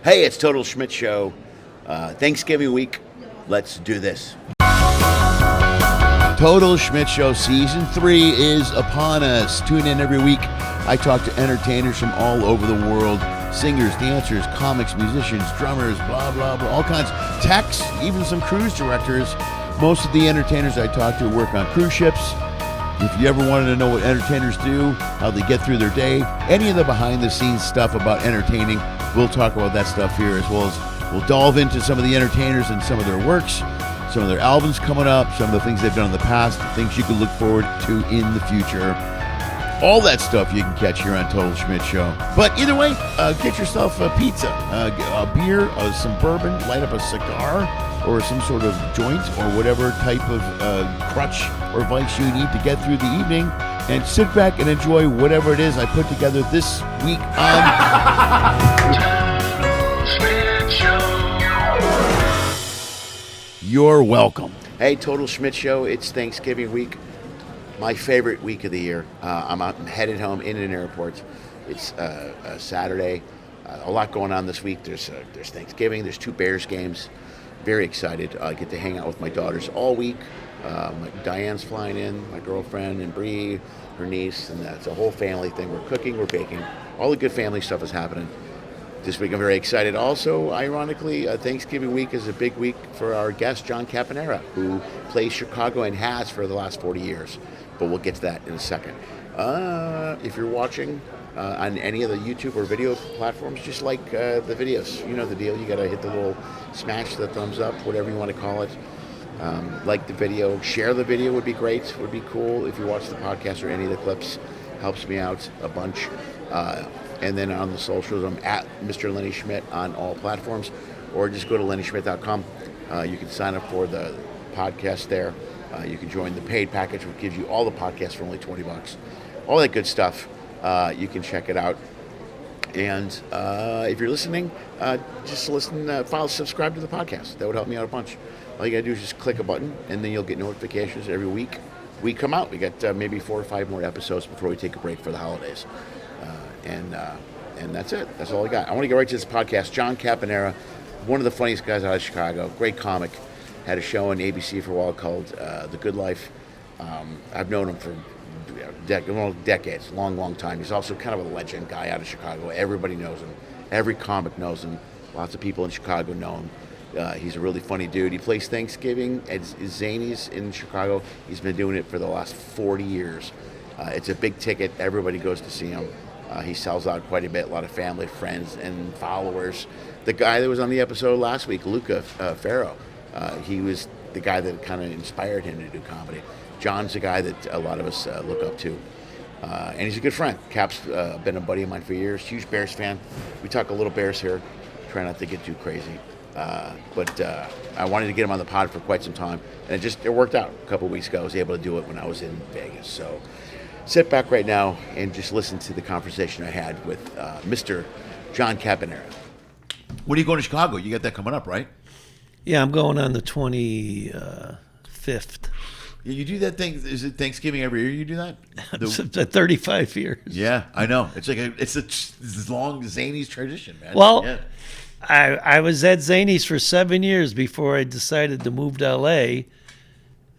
Hey, it's Total Schmidt Show. Thanksgiving week. Let's do this. Total Schmidt Show Season 3 is upon us. Tune in every week. I talk to entertainers from all over the world. Singers, dancers, comics, musicians, drummers, blah, blah, blah. All kinds. Techs, even some cruise directors. Most of the entertainers I talk to work on cruise ships. If you ever wanted to know what entertainers do, how they get through their day, any of the behind-the-scenes stuff about entertaining, we'll talk about that stuff here, as well as we'll delve into some of the entertainers and some of their works, some of their albums coming up, some of the things they've done in the past, things you can look forward to in the future. All that stuff you can catch here on Total Schmidt Show. But either way, get yourself a pizza, a beer, some bourbon, light up a cigar, or some sort of joint, or whatever type of crutch or vice you need to get through the evening, and sit back and enjoy whatever it is I put together this week on Schmidt Show. You're welcome. Hey, Total Schmidt Show. It's Thanksgiving week. My favorite week of the year. I'm headed home in an airport. It's Saturday. A lot going on this week. There's Thanksgiving. There's 2 Bears games. Very excited. I get to hang out with my daughters all week. Diane's flying in, my girlfriend, and Bree, her niece, and that's a whole family thing. We're cooking, we're baking. All the good family stuff is happening this week. I'm very excited. Also, ironically, Thanksgiving week is a big week for our guest, John Caponera, who plays Chicago and has for the last 40 years. But we'll get to that in a second. If you're watching on any of the YouTube or video platforms, just like the videos. You know the deal. You got to hit the little smash the thumbs up, whatever you want to call it. Like the video. Share the video would be great. Would be cool if you watch the podcast or any of the clips. Helps me out a bunch. And then on the socials, I'm at Mr. Lenny Schmidt on all platforms. Or just go to lennyschmidt.com. You can sign up for the podcast there. You can join the paid package, which gives you all the podcasts for only $20. All that good stuff. You can check it out. And if you're listening, just listen, subscribe to the podcast. That would help me out a bunch. All you got to do is just click a button, and then you'll get notifications every week. We come out. We got maybe 4 or 5 more episodes before we take a break for the holidays. And that's it. That's all I got. I want to get right to this podcast. John Caponera, one of the funniest guys out of Chicago. Great comic. Had a show on ABC for a while called The Good Life. I've known him for decades, long time. He's also kind of a legend guy out of Chicago. Everybody knows him. Every comic knows him. Lots of people in Chicago know him. He's a really funny dude. He plays Thanksgiving at Zanies in Chicago. He's been doing it for the last 40 years. It's a big ticket. Everybody goes to see him. He sells out quite a bit. A lot of family, friends, and followers. The guy that was on the episode last week, Luca Farrow, he was the guy that kind of inspired him to do comedy. John's a guy that a lot of us look up to. And he's a good friend. Cap's been a buddy of mine for years. Huge Bears fan. We talk a little Bears here. Try not to get too crazy. But I wanted to get him on the pod for quite some time. And it worked out a couple weeks ago. I was able to do it when I was in Vegas. So sit back right now and just listen to the conversation I had with Mr. John Caponera. When are you going to Chicago? You got that coming up, right? Yeah, I'm going on the 25th. You do that thing. Is it Thanksgiving every year? You do that? 35 years. Yeah, I know. It's like it's a long Zanies tradition, man. Well, yeah. I was at Zanies for 7 years before I decided to move to L.A.,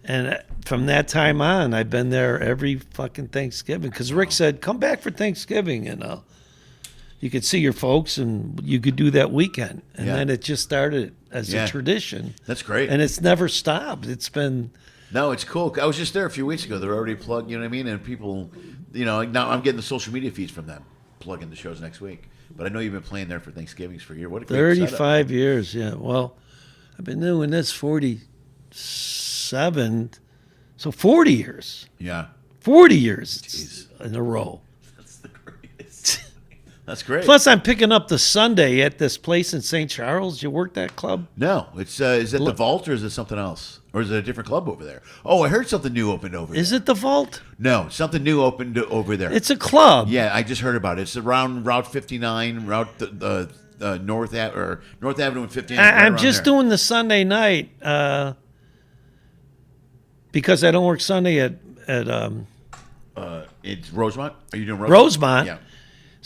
and from that time on, I've been there every fucking Thanksgiving. Because Rick said, "Come back for Thanksgiving, and you could see your folks, and you could do that weekend." And then it just started as a tradition. That's great, and it's never stopped. It's been. No, it's cool. I was just there a few weeks ago. They're already plugged, you know what I mean? And people, now I'm getting the social media feeds from them, plugging the shows next week. But I know you've been playing there for Thanksgivings for a year. What a great 35 setup. years, yeah. Well, I've been doing this 47, so 40 years. Yeah. 40 years Jeez. in a row. That's the greatest. That's great. Plus, I'm picking up the Sunday at this place in St. Charles. You work that club? No. It's is it the Vault or is it something else? Or is it a different club over there? Oh, I heard something new opened over there. Is it the Vault? No, something new opened over there. It's a club. Yeah, I just heard about it. It's around Route 59, North Avenue and 59. I'm just doing the Sunday night because I don't work Sunday at it's Rosemont. Are you doing Rosemont? Rosemont. Yeah.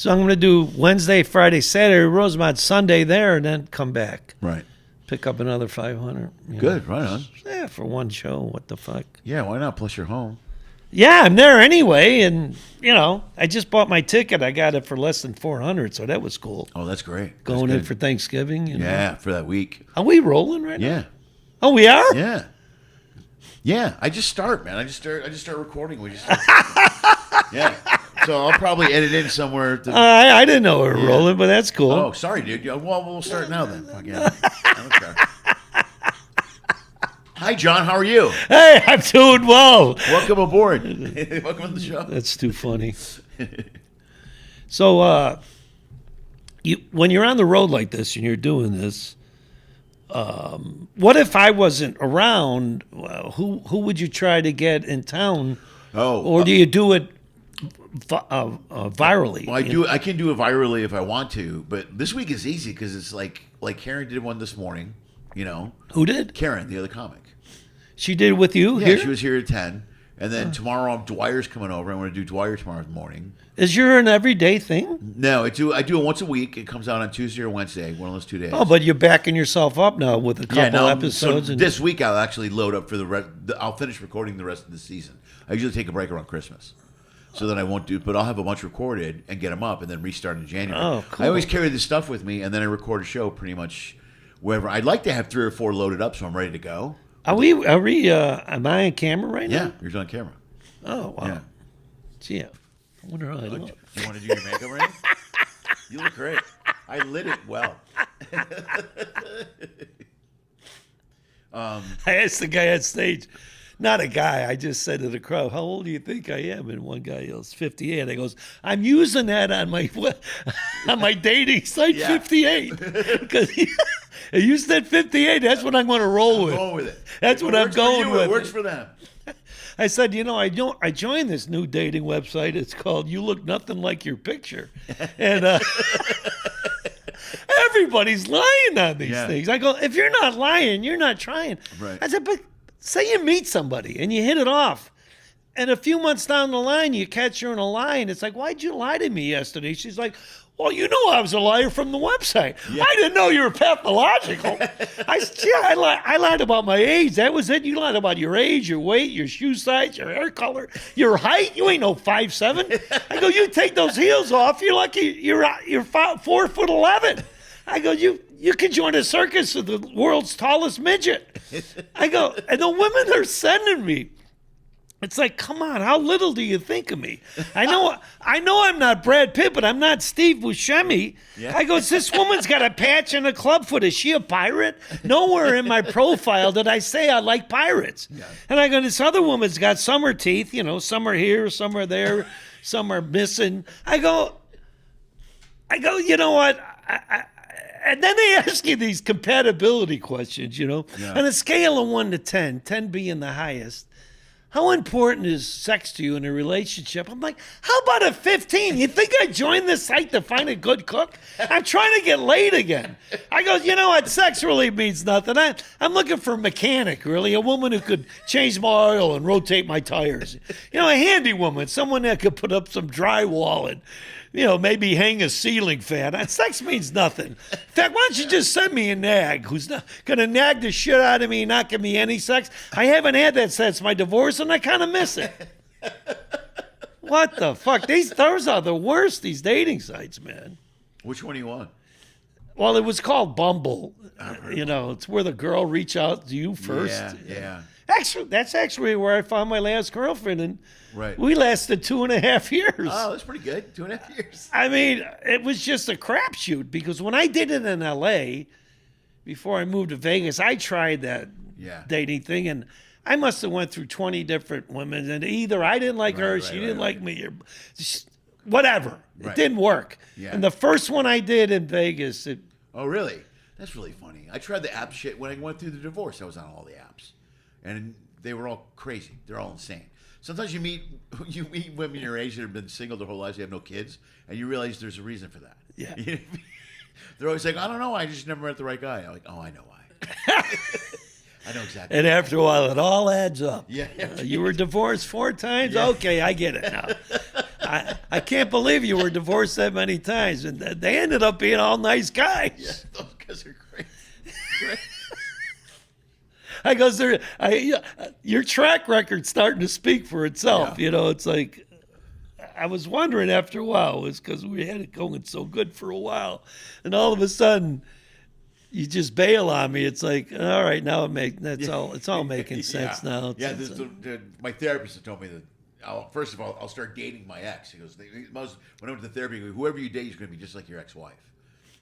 So I'm going to do Wednesday, Friday, Saturday, Rosemont, Sunday there, and then come back. Right. Pick up another 500. Good, right on. Yeah, for one show. What the fuck? Yeah, why not? Plus you're home. Yeah, I'm there anyway, and I just bought my ticket. I got it for less than $400, so that was cool. Oh, that's great. Going in for Thanksgiving. Yeah, for that week. Are we rolling right now? Yeah. Oh, we are? Yeah. Yeah, I just start, man. I just start recording. Yeah. So I'll probably edit in somewhere. I didn't know we were rolling, but that's cool. Oh, sorry, dude. Well, we'll start now then. Fuck yeah. I don't care. Hi, John. How are you? Hey, I'm doing well. Welcome aboard. Welcome to the show. That's too funny. So, when you're on the road like this and you're doing this, what if I wasn't around? Who would you try to get in town? Or do you do it virally? Well, I can do it virally if I want to, but this week is easy because it's like Karen did one this morning. Who did? Karen, the other comic. She did it with you? Yeah, here? She was here at 10. And then tomorrow, Dwyer's coming over. I'm going to do Dwyer tomorrow morning. Is your an everyday thing? No, I do it once a week. It comes out on Tuesday or Wednesday, one of those 2 days. Oh, but you're backing yourself up now with a couple episodes. So this week, I'll actually load up for the rest. I'll finish recording the rest of the season. I usually take a break around Christmas. So then I won't do, but I'll have a bunch recorded and get them up and then restart in January. Oh, cool. I always carry this stuff with me, and then I record a show pretty much wherever. I'd like to have 3 or 4 loaded up so I'm ready to go. Am I on camera right now? Yeah, you're on camera. Oh, wow. Yeah. Gee, I wonder how I look. You want to do your makeup right? You look great. I lit it well. I asked the guy on stage, not a guy, I just said to the crowd, how old do you think I am? And one guy yells, 58. I goes, I'm using that on my dating site, 58. Because you said 58, that's what I'm going to roll with. Go with it. That's what I'm going with. It works for them. I said, I joined this new dating website. It's called You Look Nothing Like Your Picture. And everybody's lying on these things. I go, if you're not lying, you're not trying. Right. I said, but say you meet somebody and you hit it off. And a few months down the line, you catch her in a lie. And it's like, why'd you lie to me yesterday? She's like, well, I was a liar from the website. Yeah. I didn't know you were pathological. I lied about my age. That was it. You lied about your age, your weight, your shoe size, your hair color, your height. You ain't no 5'7". I go, you take those heels off, you're lucky. You're 4'11". I go, you can join a circus of the world's tallest midget. I go, and the women are sending me. It's like, come on, how little do you think of me? I know I'm not Brad Pitt, but I'm not Steve Buscemi. Yeah. I go, this woman's got a patch and a clubfoot. Is she a pirate? Nowhere in my profile did I say I like pirates. Yeah. And I go, this other woman's got summer teeth, some are here, some are there, some are missing. I go, you know what? And then they ask you these compatibility questions, Yeah. On a scale of 1 to 10, 10 being the highest. How important is sex to you in a relationship? I'm like, how about a 15? You think I joined this site to find a good cook? I'm trying to get laid again. I go, you know what? Sex really means nothing. I'm looking for a mechanic, really, a woman who could change my oil and rotate my tires. A handy woman, someone that could put up some drywall and, maybe hang a ceiling fan. Sex means nothing. In fact, why don't you just send me a nag who's not going to nag the shit out of me and not give me any sex? I haven't had that since my divorce, and I kind of miss it. What the fuck? Those are the worst, these dating sites, man. Which one do you want? Well, it was called Bumble. It's where the girl reach out to you first. Yeah. Actually, that's actually where I found my last girlfriend, and right. We lasted 2.5 years. Oh, that's pretty good. 2.5 years. I mean, it was just a crapshoot because when I did it in L.A., before I moved to Vegas, I tried that dating thing, and I must have went through 20 different women, and either I didn't like her, she didn't like me, or just whatever. It didn't work. Yeah. And the first one I did in Vegas. Oh, really? That's really funny. I tried the app shit when I went through the divorce. I was on all the apps. And they were all crazy. They're all insane. Sometimes you meet women your age that have been single their whole lives, you have no kids, and you realize there's a reason for that. Yeah. They're always like, I don't know, I just never met the right guy. I'm like, oh, I know why. I know exactly. And after a while, it all adds up. Yeah. You were divorced 4 times? Yeah. Okay, I get it now. I can't believe you were divorced that many times. And they ended up being all nice guys. Yeah, those guys are great. Great. I goes there. Your track record's starting to speak for itself. Yeah. It's like I was wondering after a while it was because we had it going so good for a while, and all of a sudden you just bail on me. It's like, all right, now it's all making sense now. My therapist had told me that. First of all, I'll start dating my ex. He goes, when I went to therapy, he goes, whoever you date is going to be just like your ex-wife.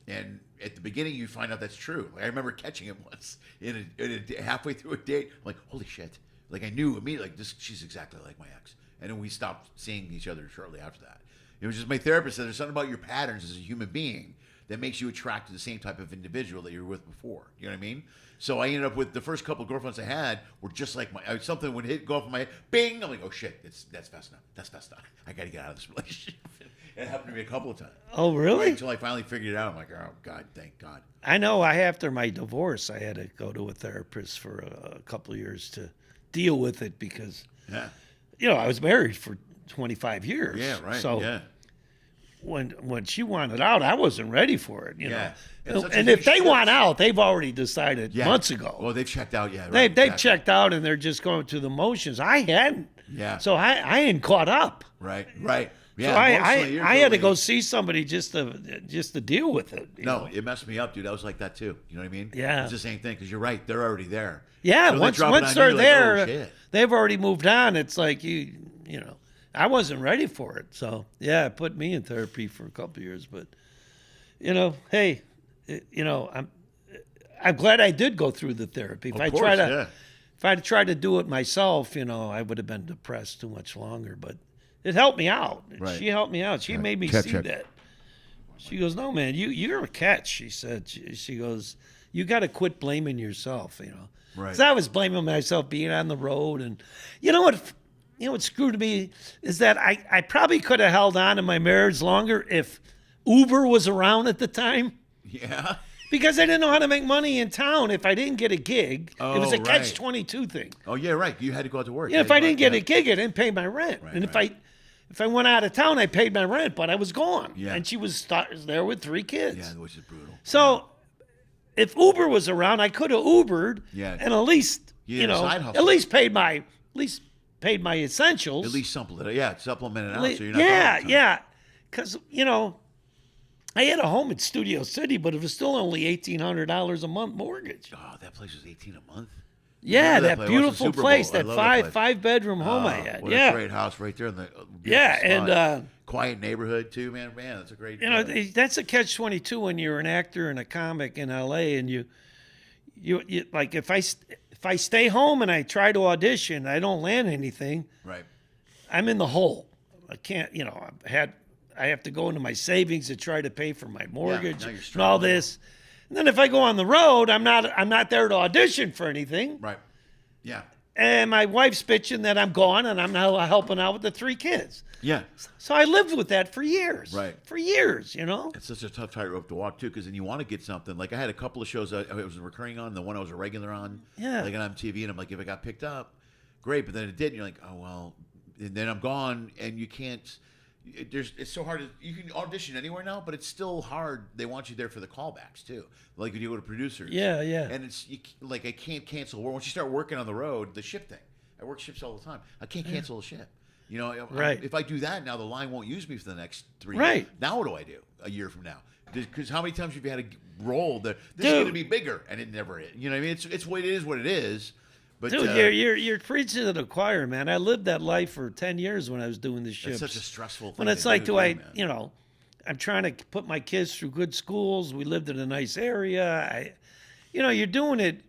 And at the beginning, you find out that's true. Like, I remember catching him once halfway through a date. I'm like, holy shit! Like I knew immediately, like she's exactly like my ex. And then we stopped seeing each other shortly after that. It was just my therapist said there's something about your patterns as a human being that makes you attract to the same type of individual that you were with before. You know what I mean? So I ended up with the first couple of girlfriends I had were just like something would go off in my head, bing. I'm like, oh shit, that's fast enough. That's fast enough. I got to get out of this relationship. It happened to me a couple of times. Oh, really? Until I finally figured it out. I'm like, oh God, thank God. I know. After my divorce, I had to go to a therapist for a couple of years to deal with it because, I was married for 25 years. Yeah, right. So when she wanted out, I wasn't ready for it. You know, and if they want out, they've already decided months ago. Well, they've checked out. Yeah, right, they've checked out, and they're just going through the motions. I hadn't. Yeah. So I ain't caught up. Right. Yeah, so I had to go see somebody just to deal with it. You know? It messed me up, dude. I was like that too. You know what I mean? Yeah. It's the same thing because you're right. They're already there. Yeah. So once they're there, like, oh, they've already moved on. It's like I wasn't ready for it. So it put me in therapy for a couple of years. But hey, I'm glad I did go through the therapy. If I tried to do it myself, I would have been depressed too much longer. But it helped me out. Right. She helped me out. She made me see that. She goes, no, man, you're a catch. She said. She goes, you got to quit blaming yourself. Right. Because I was blaming myself being on the road, and what screwed me is that I probably could have held on to my marriage longer if Uber was around at the time. Yeah. Because I didn't know how to make money in town if I didn't get a gig. It was a catch-22 thing. Oh, yeah, right. You had to go out to work. Yeah, if I didn't get a gig, I didn't pay my rent. Right, and if I went out of town, I paid my rent, but I was gone. Yeah. And she was there with 3 kids. Yeah, which is brutal. So if Uber was around, I could have Ubered and at least, at least paid my essentials. At least supplement it out so you're not Yeah. Because, I had a home in Studio City, but it was still only $1,800 a month mortgage. Oh, that place was $18 a month? Yeah, that beautiful place, that five-bedroom home I had. What a great house right there in the and quiet neighborhood too, man. Man, that's a great. That's a catch-22 when you're an actor and a comic in LA, and you like if I stay home and I try to audition, I don't land anything. Right. I'm in the hole. I can't. I have to go into my savings to try to pay for my mortgage and all this. And then if I go on the road, I'm not there to audition for anything. Right. Yeah. And my wife's bitching that I'm gone and I'm now helping out with the 3 kids. Yeah. So I lived with that for years. Right. For years, It's such a tough tightrope to walk too, because then you want to get something. Like I had a couple of shows I was recurring on, the one I was a regular on. Yeah. Like on MTV, and I'm like, if I got picked up, great. But then it didn't. You're like, oh well. And then I'm gone, and you can't. It's so hard. You can audition anywhere now, but it's still hard. They want you there for the callbacks too, like when you go to producers. Yeah. And it's like I can't cancel. Once you start working on the road, the ship thing. I work ships all the time. I can't cancel a ship. Right. If I do that now, the line won't use me for the next 3 years. Right. Now what do I do a year from now? Because how many times have you had a role that this is going to be bigger and it never is? You know what I mean? It's what it is. But, dude, you're preaching to the choir, man. I lived that life for 10 years when I was doing the ships. It's such a stressful thing. When it's like, I'm trying to put my kids through good schools. We lived in a nice area. You're doing it.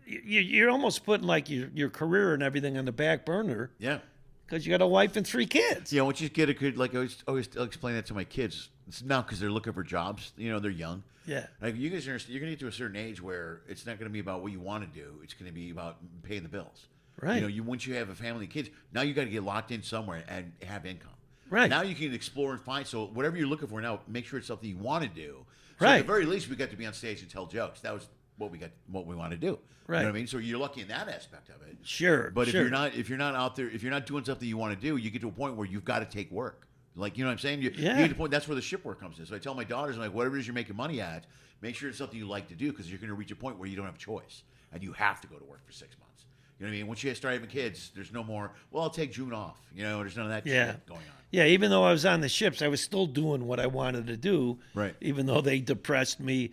You're almost putting like your career and everything on the back burner. Yeah. Because you got a wife and 3 kids. Yeah, once you get a good, like I always explain that to my kids. It's not because they're looking for jobs. They're young. Yeah. Like you guys understand, you're going to get to a certain age where it's not going to be about what you want to do. It's going to be about paying the bills. Right. Once you have a family and kids, now you got to get locked in somewhere and have income. Right. Now you can explore and find. So whatever you're looking for now, make sure it's something you want to do. So right. At the very least, we got to be on stage and tell jokes. That was what we want to do. Right. You know what I mean? So you're lucky in that aspect of it. Sure. But if you're not out there, if you're not doing something you want to do, you get to a point where you've got to take work. Like, you know what I'm saying? You get to the point, that's where the ship work comes in. So I tell my daughters, I'm like, whatever it is you're making money at, make sure it's something you like to do because you're going to reach a point where you don't have a choice and you have to go to work for 6 months. You know what I mean? Once you start having kids, there's no more, well, I'll take June off. You know, there's none of that shit going on. Yeah, even though I was on the ships, I was still doing what I wanted to do. Right. Even though they depressed me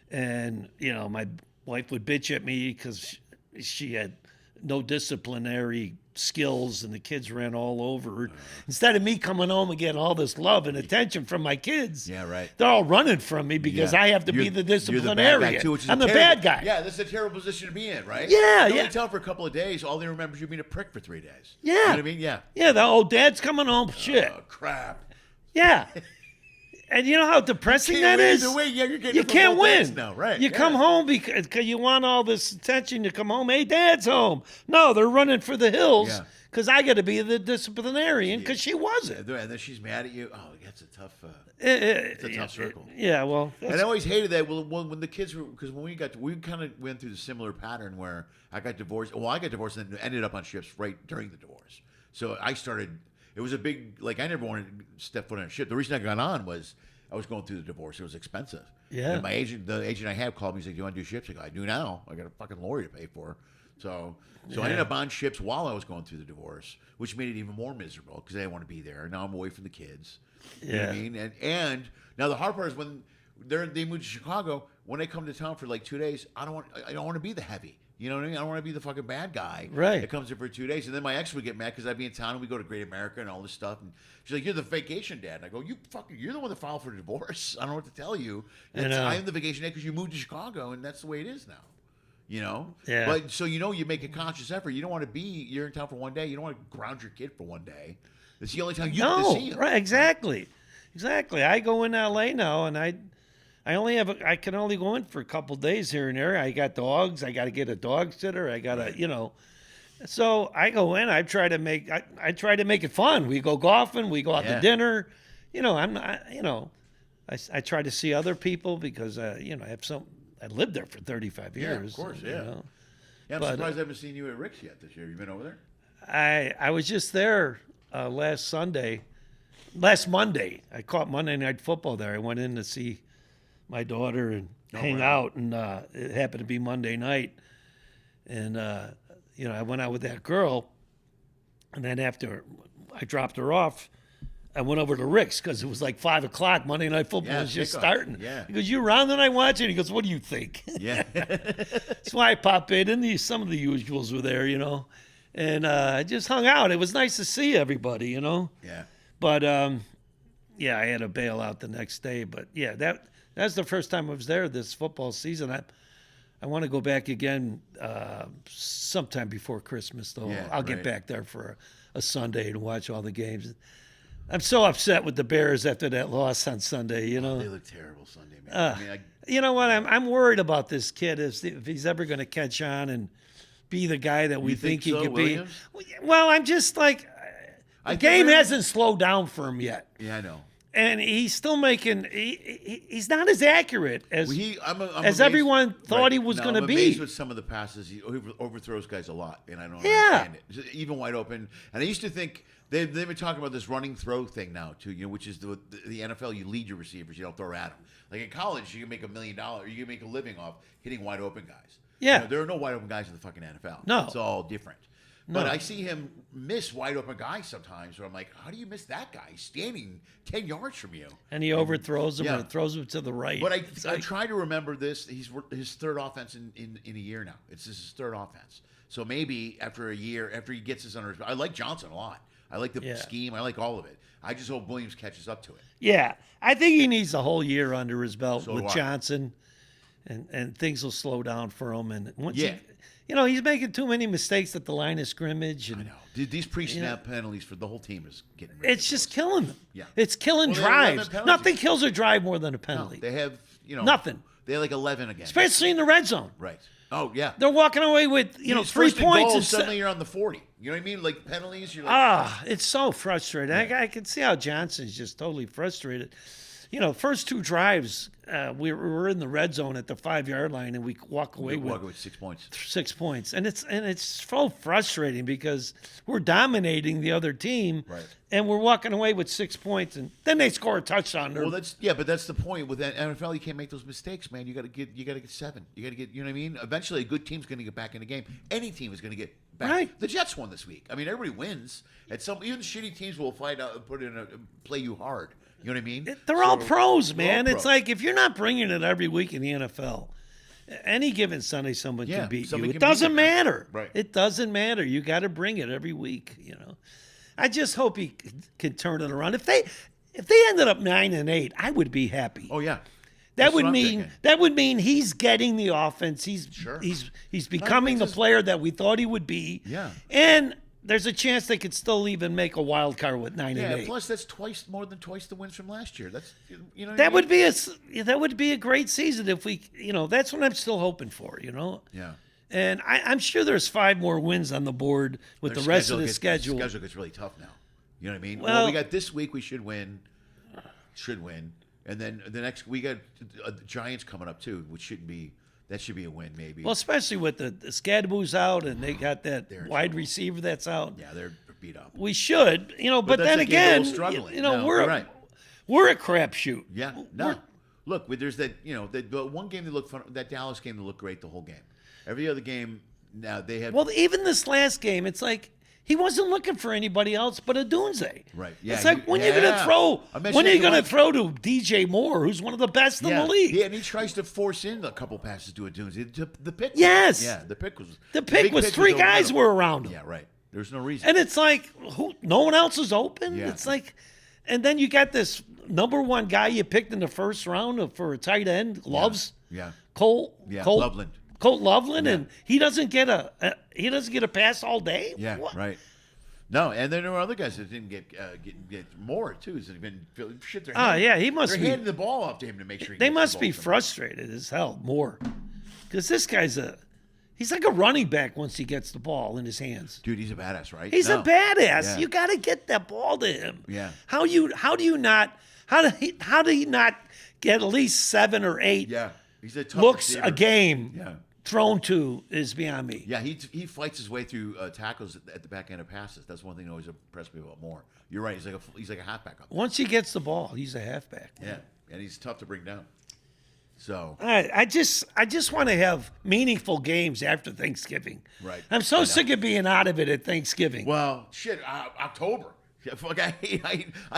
and, you know, my wife would bitch at me because she had no disciplinary skills and the kids ran all over her. Instead of me coming home and getting all this love and attention from my kids, they're all running from me because I have to be the disciplinarian. You're the bad guy too, which is I'm the bad guy. Yeah, this is a terrible position to be in, right? Yeah, you only tell for a couple of days, all they remember is you being a prick for 3 days. Yeah. You know what I mean? Yeah. Yeah, the old dad's coming home. Shit. Oh, crap. Yeah. And you know how depressing that is? Either way, you're getting you can't win. Now, right? You come home because you want all this attention. You come home, hey, Dad's home. No, they're running for the hills because I got to be the disciplinarian because she wasn't. And then she's mad at you. Oh, that's a tough. It's a tough circle. Yeah, well, and I always hated that. Well, when the kids were, because when we kind of went through the similar pattern where I got divorced. Well, I got divorced and then ended up on ships right during the divorce. So I started. It was a big, like, I never wanted to step foot on a ship. The reason I got on was I was going through the divorce. It was expensive. Yeah. And the agent I have called me and said, do you want to do ships? I go, I do now. I got a fucking lawyer to pay for. So I ended up on ships while I was going through the divorce, which made it even more miserable because I didn't want to be there. Now I'm away from the kids. You know what I mean? And now the hard part is when they moved to Chicago, when they come to town for like 2 days, I don't want to be the heavy. You know what I mean? I don't want to be the fucking bad guy that comes in for 2 days. And then my ex would get mad because I'd be in town and we go to Great America and all this stuff. And she's like, you're the vacation dad. And I go, you're the one that filed for divorce. I don't know what to tell you. I'm the vacation dad because you moved to Chicago and that's the way it is now. You know? Yeah. But so, you know, you make a conscious effort. You don't want to you're in town for 1 day. You don't want to ground your kid for 1 day. It's the only time you get to see him. Right, exactly. Exactly. I go in LA now and I can only go in for a couple days here and there. I got dogs. I got to get a dog sitter. I got to, you know. So I go in. I try to make it fun. We go golfing. We go out to dinner. You know, I'm not. You know, I try to see other people because you know I lived there for 35 years. Yeah, of course. Yeah. You know? Yeah, I'm surprised I haven't seen you at Rick's yet this year. You been over there? I was just there last Monday. I caught Monday Night Football there. I went in to see my daughter and hang out, and it happened to be Monday night. And, you know, I went out with that girl, and then after I dropped her off, I went over to Rick's because it was like 5 o'clock. Monday Night Football was just starting. Yeah. He goes, you around the night watching? He goes, what do you think? Yeah. That's why I popped in, and some of the usuals were there, you know. And I just hung out. It was nice to see everybody, you know. Yeah. But, yeah, I had to bail out the next day. But, yeah, that's the first time I was there this football season. I want to go back again sometime before Christmas, though. Yeah, I'll get back there for a Sunday to watch all the games. I'm so upset with the Bears after that loss on Sunday, you know. They look terrible Sunday, man. You know what? I'm worried about this kid if he's ever going to catch on and be the guy that we think he could be. Well, I'm just like, the game hasn't slowed down for him yet. Yeah, I know. And he's still making. He's not as accurate as as everyone thought he was going to be. I'm amazed with some of the passes. He overthrows guys a lot, and I don't understand it. Even wide open. And I used to think they've been talking about this running throw thing now too. You know, which is the NFL. You lead your receivers. You don't throw at them. Like in college, you can make $1 million. You can make a living off hitting wide open guys. Yeah, you know, there are no wide open guys in the fucking NFL. No, it's all different. But I see him miss wide open guys sometimes where I'm like, how do you miss that guy? He's standing 10 yards from you. And he overthrows him or throws him to the right. But I try to remember this. He's his third offense in a year now. It's his third offense. So maybe after a year, after he gets his under his belt. I like Johnson a lot. I like the scheme. I like all of it. I just hope Williams catches up to it. Yeah. I think he needs a whole year under his belt with Johnson. And things will slow down for him. And once you know, he's making too many mistakes at the line of scrimmage. And, I know. These pre-snap penalties for the whole team is getting ridiculous. It's just killing them. Yeah. It's killing drives. Nothing kills a drive more than a penalty. No, they have, nothing. They have like 11 again. Especially in the red zone. Right. Oh, yeah. They're walking away with, 3 points. And suddenly you're on the 40. You know what I mean? Like penalties. You're like, it's so frustrating. Yeah. I can see how Johnson's just totally frustrated. first two drives, we were in the red zone at the 5-yard line, and we walk away with 6 points. 6 points, and it's so frustrating because we're dominating the other team, right, and we're walking away with 6 points, and then they score a touchdown. Well, but that's the point with that NFL. You can't make those mistakes, man. You got to get 7. You got to get, you know what I mean. Eventually, a good team's going to get back in the game. Any team is going to get back. Right. The Jets won this week. I mean, everybody wins. Even shitty teams will fight out, play you hard. You know what I mean? They're all pros, man. All it's like if you're not bringing it every week in the NFL, any given Sunday someone can beat you. It doesn't matter. Right. It doesn't matter. You got to bring it every week. I just hope he can turn it around. If they ended up 9-8, I would be happy. Oh yeah. That would mean he's getting the offense. He's becoming the player that we thought he would be. Yeah. And there's a chance they could still even make a wild card with 9-8. Yeah. Plus, that's more than twice the wins from last year. That's that would be a great season if we. That's what I'm still hoping for. Yeah. And I'm sure there's 5 more wins on the board with the rest of the schedule. The schedule gets really tough now. You know what I mean? Well, we got this week. We should win. And then the next we got the Giants coming up too, which should be a win maybe. Well, especially with the Scadaboo's out and they got that wide receiver that's out. Yeah, they're beat up. We should, but then again, we're right. We're a crapshoot. Yeah, no. Look, there's that the one game that looked fun, that Dallas game that looked great the whole game. Every other game now they have. Well, even this last game, it's like. He wasn't looking for anybody else but a Dunze. Right. Yeah. It's like when are you going to throw? When are you going to throw to DJ Moore, who's one of the best in the league? Yeah, and he tries to force in a couple passes to a Dunze. The pick. Yes. Yeah, the pick was. The pick was 3 guys were around him. Yeah, right. There's no reason. And it's like no one else is open. Yeah. It's like, and then you got this number 1 guy you picked in the first round for a tight end, Loves. Yeah. Colt Loveland. Colt Loveland, and he doesn't get a pass all day. Yeah, what? Right. No, and then there were other guys that didn't get more too. They've been shit. He must be handing the ball off to him to make sure. They must be frustrated as hell more, because this guy's he's like a running back once he gets the ball in his hands. Dude, he's a badass, right? He's a badass. Yeah. You got to get that ball to him. Yeah. How do you not get at least 7 or 8? Yeah. He's a tough looks receiver. A game. Yeah. Thrown to is beyond me. Yeah, he fights his way through tackles at the back end of passes. That's one thing that always impressed me about Moore. You're right. He's like a halfback up there. Once he gets the ball, he's a halfback. Yeah, and he's tough to bring down. So I just want to have meaningful games after Thanksgiving. Right. I'm so sick of being out of it at Thanksgiving. Well, shit, October. Like I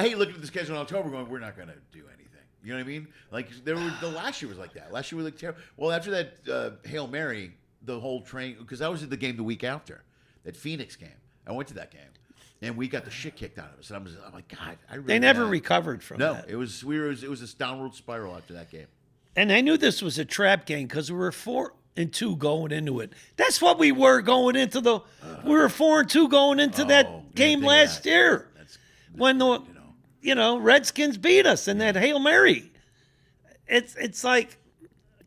hate looking at the schedule in October, going, we're not going to do anything. You know what I mean? Like the last year was like that. Last year was like terrible. Well, after that Hail Mary, the whole train, because I was at the game the week after, that Phoenix game. I went to that game, and we got the shit kicked out of us. And I'm like, God, I really. They never recovered from that. No, it was a downward spiral after that game. And I knew this was a trap game because we were 4-2 going into it. That's what we were going into we were 4-2 going into that game last year. When Redskins beat us in that Hail Mary. It's like,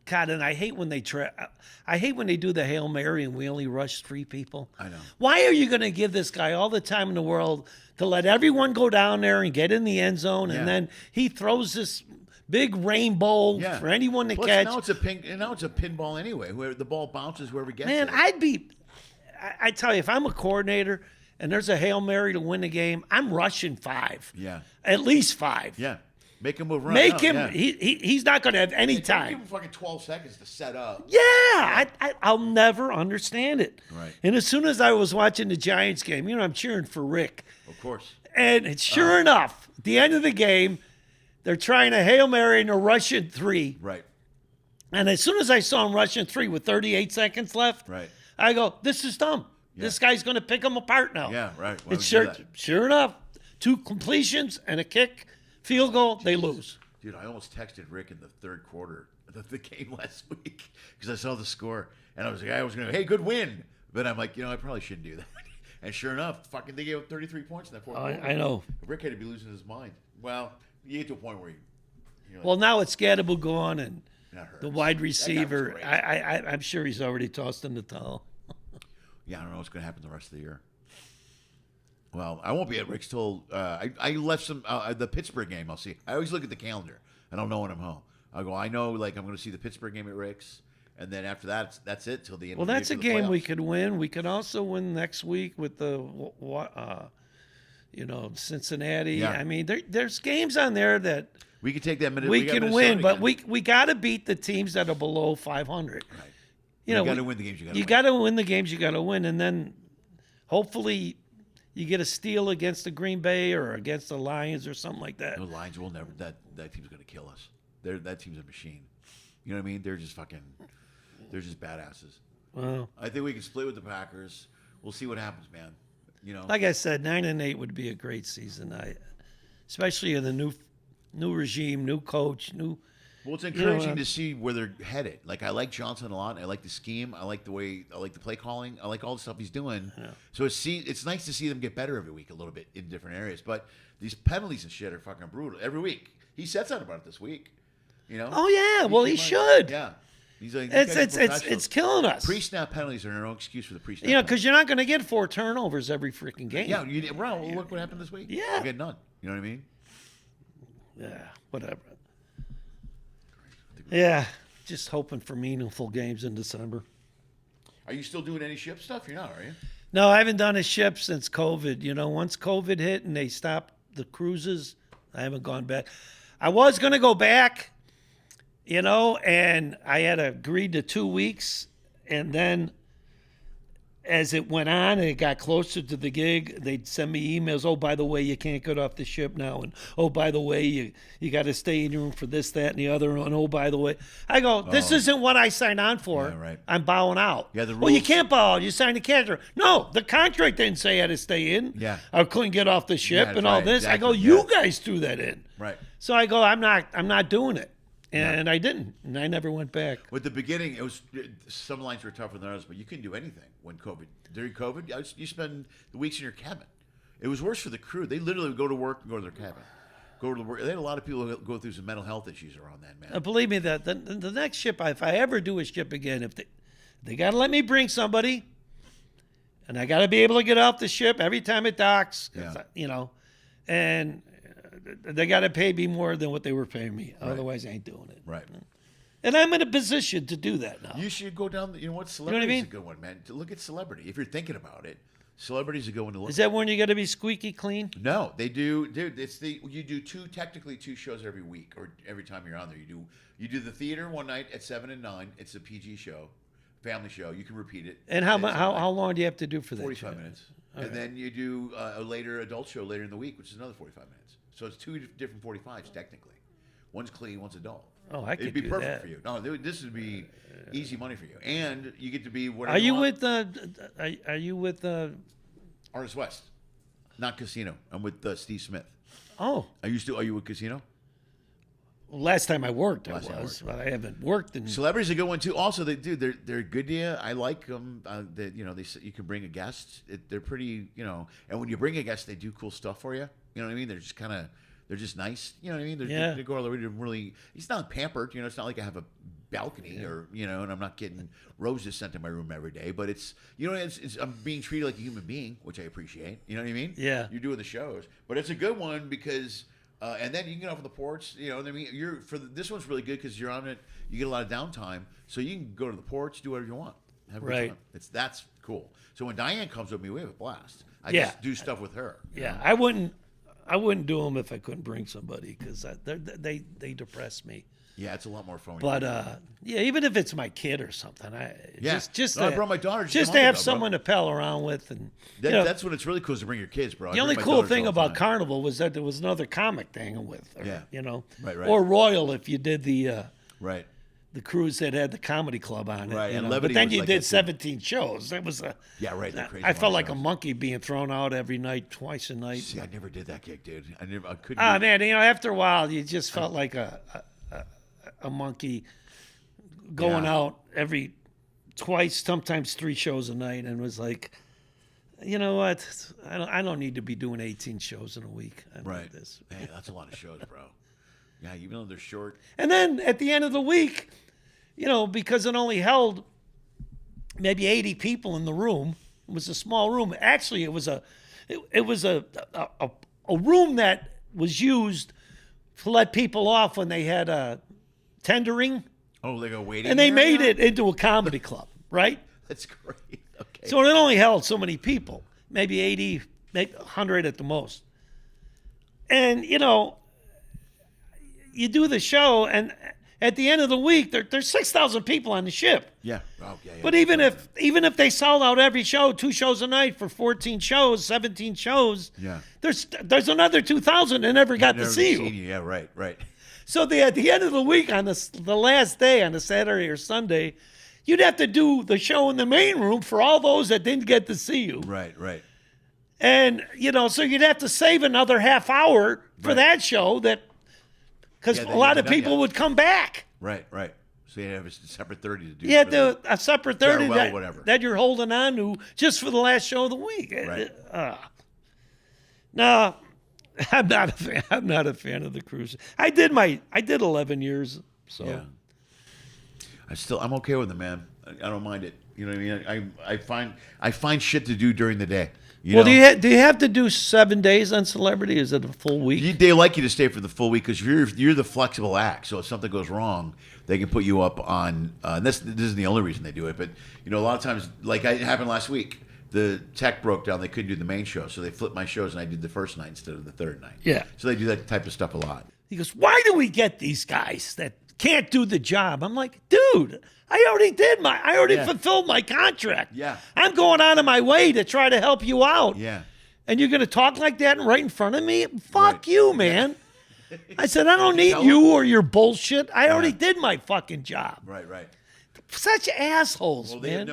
God, and I hate when they do the Hail Mary and we only rush 3 people. I know. Why are you going to give this guy all the time in the world to let everyone go down there and get in the end zone, and then he throws this big rainbow for anyone to catch? Now it's a pinball anyway. Where the ball bounces, whoever gets it. Man, I tell you, if I'm a coordinator and there's a Hail Mary to win the game, I'm rushing 5. Yeah. At least 5. Yeah. Make him move around. Make him. Yeah. He's not going to have any time. Give him fucking 12 seconds to set up. Yeah. I'll never understand it. Right. And as soon as I was watching the Giants game, I'm cheering for Rick. Of course. And sure enough, at the end of the game, they're trying a Hail Mary and they're rushing 3. Right. And as soon as I saw him rushing 3 with 38 seconds left, I go, this is dumb. Yeah. This guy's going to pick them apart now. Yeah, right. It's sure enough, 2 completions and a kick, field goal, they lose. Dude, I almost texted Rick in the third quarter of the game last week because I saw the score and I was going to, hey, good win. But I'm like, I probably shouldn't do that. And sure enough, fucking they gave up 33 points in that fourth quarter. I know. Rick had to be losing his mind. Well, you get to a point where you're like, well, now it's Scadaboo gone and the wide receiver. I'm sure he's already tossed in the towel. Yeah, I don't know what's going to happen the rest of the year. Well, I won't be at Rick's till I left the Pittsburgh game. I'll see. I always look at the calendar. I don't know when I'm home. I go, I know, like, I'm going to see the Pittsburgh game at Rick's, and then after that, that's it till the end. Well, of the that's a year for the game we playoffs. could win. We could also win next week with the, Cincinnati. Yeah. I mean, there's games on there that We could take that minute. we got can Minnesota win, but again. we got to beat the teams that are below 500. Right. You know, got to win the games. You got to win the games you got to win, and then hopefully you get a steal against the Green Bay or against the Lions or something like that. The Lions will never. That team's going to kill us. That team's a machine. You know what I mean? They're just fucking. They're just badasses. Well, I think we can split with the Packers. We'll see what happens, man. You know, like I said, 9-8 would be a great season. Especially in the new regime, new coach, new. well, it's encouraging to see where they're headed. Like, I like Johnson a lot. I like the scheme. I like the play calling. I like all the stuff he's doing. Yeah. So it's nice to see them get better every week a little bit in different areas. But these penalties and shit are fucking brutal every week. He said something about it this week. You know? Oh yeah, well he came out- should. Yeah. He's like, these guys are It's professionals. killing us. Pre-snap penalties are no excuse for the pre-snap. You know, because you're not going to get 4 turnovers every freaking game. yeah, well, look what happened this week. Yeah. You get none. You know what I mean? Yeah, whatever. Yeah, just hoping for meaningful games in December. Are you still doing any ship stuff? You're not, are you? No, I haven't done a ship since COVID. You know, once COVID hit and they stopped the cruises, I haven't gone back. I was going to go back, and I had agreed to 2 weeks. And then as it went on and it got closer to the gig, they'd send me emails. Oh, by the way, you can't get off the ship now. And, oh, by the way, you got to stay in your room for this, that, and the other. And, oh, by the way. I go, this isn't what I signed on for. Yeah, right. I'm bowing out. Yeah, the Well, you rules- can't bow out. You signed a contract. No, the contract didn't say I had to stay in. Yeah. I couldn't get off the ship Yeah, and all right, this. I go, exactly, you yeah. guys threw that in. Right. So I go, I'm not doing it. And I didn't. And I never went back. With the beginning, it was some lines were tougher than others, but you couldn't do anything when COVID. During COVID, you spend the weeks in your cabin. It was worse for the crew. They literally would go to work and go to their cabin. Go to the work. They had a lot of people who go through some mental health issues around that, man. Believe me, that the next ship, if I ever do a ship again, if they got to let me bring somebody, and I got to be able to get off the ship every time it docks, 'cause and they got to pay me more than what they were paying me. Right. Otherwise, I ain't doing it. Right. And I'm in a position to do that now. You should go down. You know what? what I Celebrity mean? is a good one, man. To look at Celebrity. If you're thinking about it, Celebrity is a good one to look. Is that when you got to be squeaky clean? No, they do, dude. You do technically two shows every week or every time you're on there. You do the theater one night at 7 and 9. It's a PG show, family show. You can repeat it. And how long do you have to do for that? 45 show? minutes. And then you do a later adult show later in the week, which is another 45 minutes. So it's 2 different 45s technically. One's clean, one's adult. Oh, I could It'd be do perfect that. for you. No, this would be easy money for you, and you get to be whatever. Are you want. with Are you with Artist West? Not Casino. I'm with Steve Smith. Oh, Are you with Casino? last time I worked, Last time I was, but I haven't worked in. Celebrity's a good one too. Also, they're good to you. I like them. You can bring a guest. They're pretty, and when you bring a guest, they do cool stuff for you. You know what I mean? They're just nice. You know what I mean? They go all the way to really. It's not pampered. It's not like I have a balcony or and I'm not getting roses sent to my room every day. But it's I'm being treated like a human being, which I appreciate. You know what I mean? Yeah. You're doing the shows, but it's a good one because. And then you can get off on the porch. This one's really good because you're on it. You get a lot of downtime, so you can go to the porch, do whatever you want. Have a good Right. time. That's cool. So when Diane comes with me, we have a blast. I Yeah. just do stuff with her. Yeah, I wouldn't do them if I couldn't bring somebody because they depress me. Yeah, it's a lot more fun. when But you- even if it's my kid or something, just No, I brought my daughter just just a to have month ago, bro. someone to pal around with, and that's when it's really cool is to bring your kids, bro. I the bring only my cool daughters thing all the about time. Carnival was that there was another comic thing with her. Yeah. Right. Or Royal if you did the Right. cruise that had the comedy club on it. Right, and But Levity then was you like did that, too. 17 shows. That was Yeah, right. they're crazy I felt long like a shows. monkey being thrown out every night, twice a night. See, I never did that gig, dude. I couldn't. Ah, do- man, after a while, you just felt like a monkey going Yeah. out twice, sometimes 3 shows a night, and was like, you know what? I don't need to be doing 18 shows in a week. I don't Right. need this. Hey, that's a lot of shows, bro. Yeah, even though they're short. And then at the end of the week, because it only held maybe 80 people in the room, it was a small room. Actually, it was a room that was used to let people off when they had a tendering. Oh, they go waiting. And they made it into a comedy club, right? That's great. Okay. So it only held so many people, maybe 80, maybe 100 at the most. And, you know, you do the show, and at the end of the week, there's 6,000 people on the ship. Yeah. Oh, yeah. But even if they sold out every show, 2 shows a night for 14 shows, 17 shows, there's another 2,000 that never got to see you. Yeah, right. So at the end of the week, on the last day, on a Saturday or Sunday, you'd have to do the show in the main room for all those that didn't get to see you. Right. And, you know, so you'd have to save another half hour for that show because a lot of people would come back. Right. So you have a separate 30 to do. You had a separate 30 that you're holding on to just for the last show of the week. Right. No, I'm not a fan. I'm not a fan of the cruise. I did 11 years. So yeah. I'm okay with it, man. I don't mind it. You know what I mean? I find shit to do during the day. You know? Do you have to do 7 days on Celebrity? Is it a full week? They like you to stay for the full week because you're the flexible act. So if something goes wrong, they can put you up on. This isn't the only reason they do it, but you know, a lot of times, like it happened last week, the tech broke down. They couldn't do the main show, so they flipped my shows, and I did the first night instead of the third night. Yeah. So they do that type of stuff a lot. He goes, "Why do we get these guys that can't do the job?" I'm like, dude, I already fulfilled my contract. Yeah. I'm going out of my way to try to help you out. Yeah. And you're going to talk like that right in front of me? Fuck you, man. I said, I don't need you or your bullshit. I already did my fucking job. Right. Such assholes, well, they man.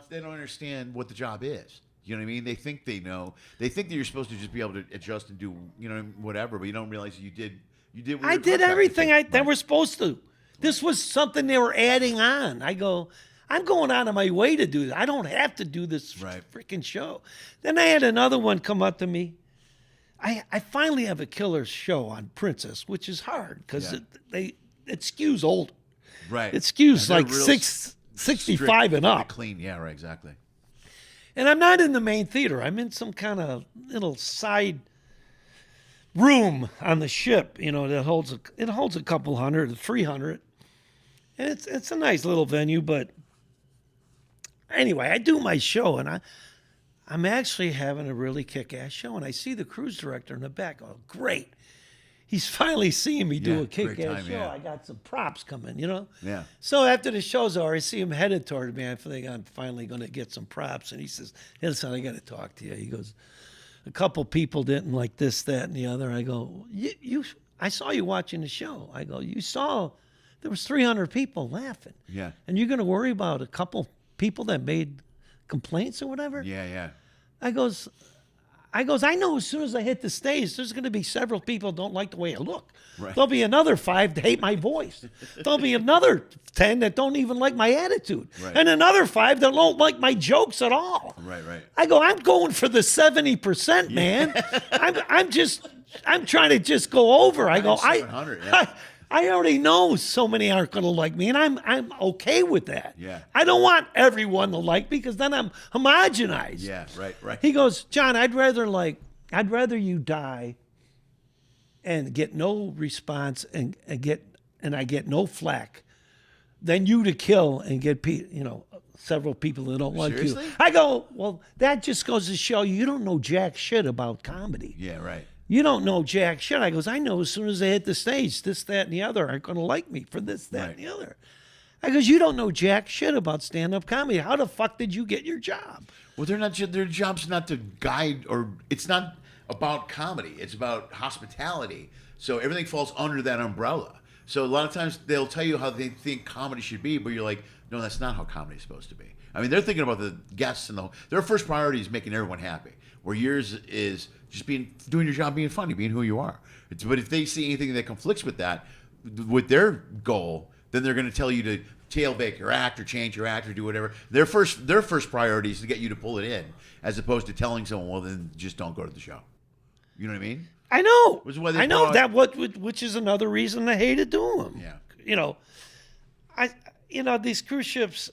they don't understand what the job is. You know what I mean? They think they know. They think that you're supposed to just be able to adjust and do, you know, whatever, but you don't realize you did. I did everything they were supposed to. This was something they were adding on. I go, I'm going out of my way to do that. I don't have to do this freaking show. Then I had another one come up to me. I finally have a killer show on Princess, which is hard because it skews old. Right. It skews like 65 and up. Clean. Yeah, right, exactly. And I'm not in the main theater. I'm in some kind of little side room on the ship, you know, that holds a couple hundred, 300. And it's a nice little venue, but anyway, I do my show, and I'm actually having a really kick-ass show, and I see the cruise director in the back. Oh, great. He's finally seeing me do a kick-ass show. Yeah. I got some props coming, you know? Yeah. So after the show's over, I see him headed toward me. I think I'm finally going to get some props, and he says, "Hey, listen, I got to talk to you." He goes, "A couple people didn't like this, that, and the other." I go, I saw you watching the show. I go, you saw there was 300 people laughing. Yeah. And you're going to worry about a couple people that made complaints or whatever? Yeah. I goes, I know as soon as I hit the stage, there's going to be several people don't like the way I look. Right. There'll be another 5 that hate my voice. There'll be another 10 that don't even like my attitude. Right. And another 5 that don't like my jokes at all. Right. I go, I'm going for the 70%, man. I'm trying to just go over. I go, 700, yeah. I already know so many aren't going to like me, and I'm okay with that. Yeah. I don't want everyone to like me because then I'm homogenized. Yeah, right. He goes, "John, I'd rather you die and get no response and I get no flack than you to kill and get several people that don't like Seriously? you." I go, "Well, that just goes to show you don't know jack shit about comedy." Yeah, right. You don't know jack shit. I goes, I know as soon as they hit the stage, this, that, and the other aren't going to like me for this, that, and the other. I goes, you don't know jack shit about stand-up comedy. How the fuck did you get your job? Well, their job's not to guide, or it's not about comedy. It's about hospitality. So everything falls under that umbrella. So a lot of times they'll tell you how they think comedy should be, but you're like, no, that's not how comedy's supposed to be. I mean, they're thinking about the guests and their first priority is making everyone happy, where yours is just doing your job, being funny, being who you are. But if they see anything that conflicts with that, with their goal, then they're going to tell you to tailbake your act or change your act or do whatever. Their first priority is to get you to pull it in, as opposed to telling someone, well, then just don't go to the show. You know what I mean? I know. I know which is another reason I hated doing them. Yeah. These cruise ships.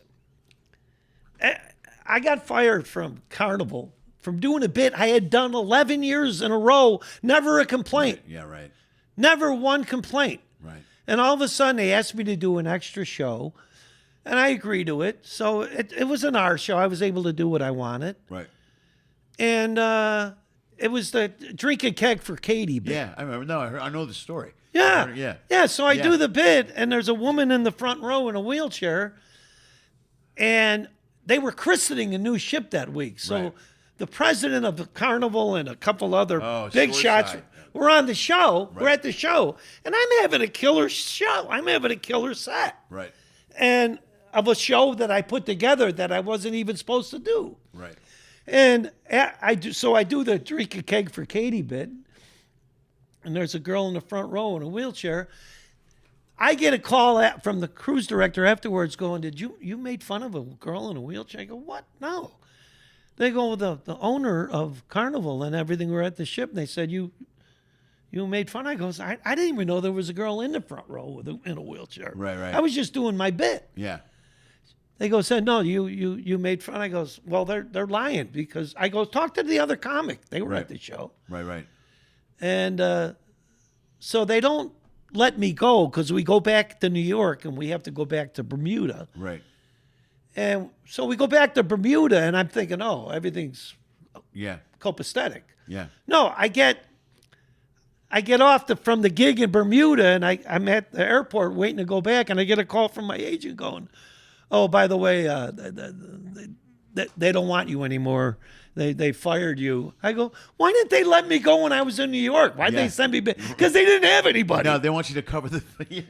I got fired from Carnival from doing a bit I had done 11 years in a row, never a complaint. Yeah, right. Never one complaint. Right. And all of a sudden, they asked me to do an extra show, and I agreed to it. So it was an hour show. I was able to do what I wanted. Right. And it was the drink a keg for Katie bit. Yeah, I remember. No, I know the story. Yeah. Yeah, so I do the bit, and there's a woman in the front row in a wheelchair, and they were christening a new ship that week. So the president of the Carnival and a couple other big shots were on the show. We're at the show, and I'm having a killer show. I'm having a killer set. Right. And of a show that I put together that I wasn't even supposed to do. Right. And I do the drink a keg for Katie bit, and there's a girl in the front row in a wheelchair. I get a call from the cruise director afterwards going, "Did you made fun of a girl in a wheelchair?" I go, "What? No." They go, well, the owner of Carnival and everything were at the ship, and they said, you made fun. I goes, I didn't even know there was a girl in the front row in a wheelchair. Right. I was just doing my bit. Yeah. They said, no, you made fun. I goes, well, they're lying, because I go, talk to the other comic. They were at the show. Right. And so they don't let me go, because we go back to New York and we have to go back to Bermuda. Right. And so we go back to Bermuda, and I'm thinking, oh, everything's copacetic. Yeah. No, I get off from the gig in Bermuda, and I'm at the airport waiting to go back, and I get a call from my agent going, oh, by the way, they don't want you anymore. They fired you. I go, why didn't they let me go when I was in New York? Why'd they send me back? Because they didn't have anybody. No, they want you to cover the...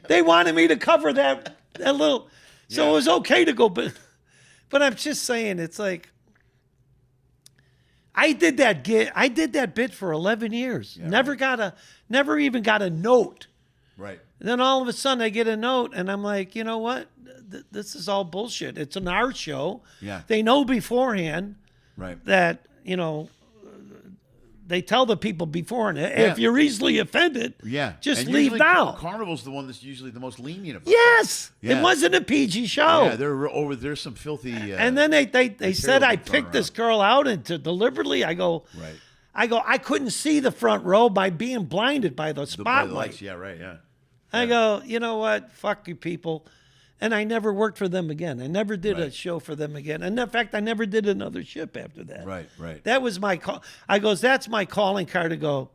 They wanted me to cover that little... So it was okay to go, but I'm just saying, it's like... I did that bit for 11 years. Yeah, Never even got a note. Right. And then all of a sudden I get a note, and I'm like, you know what? This is all bullshit. It's an art show. Yeah. They know beforehand that, they tell the people beforehand, if you're easily offended, just and leave now. Carnival's the one that's usually the most lenient about Yes. It wasn't a PG show. Yeah, there's some filthy... and then they said I picked this girl out deliberately. I go, I couldn't see the front row by being blinded by the spotlight. I go, you know what? Fuck you people. And I never worked for them again. I never did a show for them again. And in fact, I never did another ship after that. Right. That was my call. I goes, that's my calling card to go.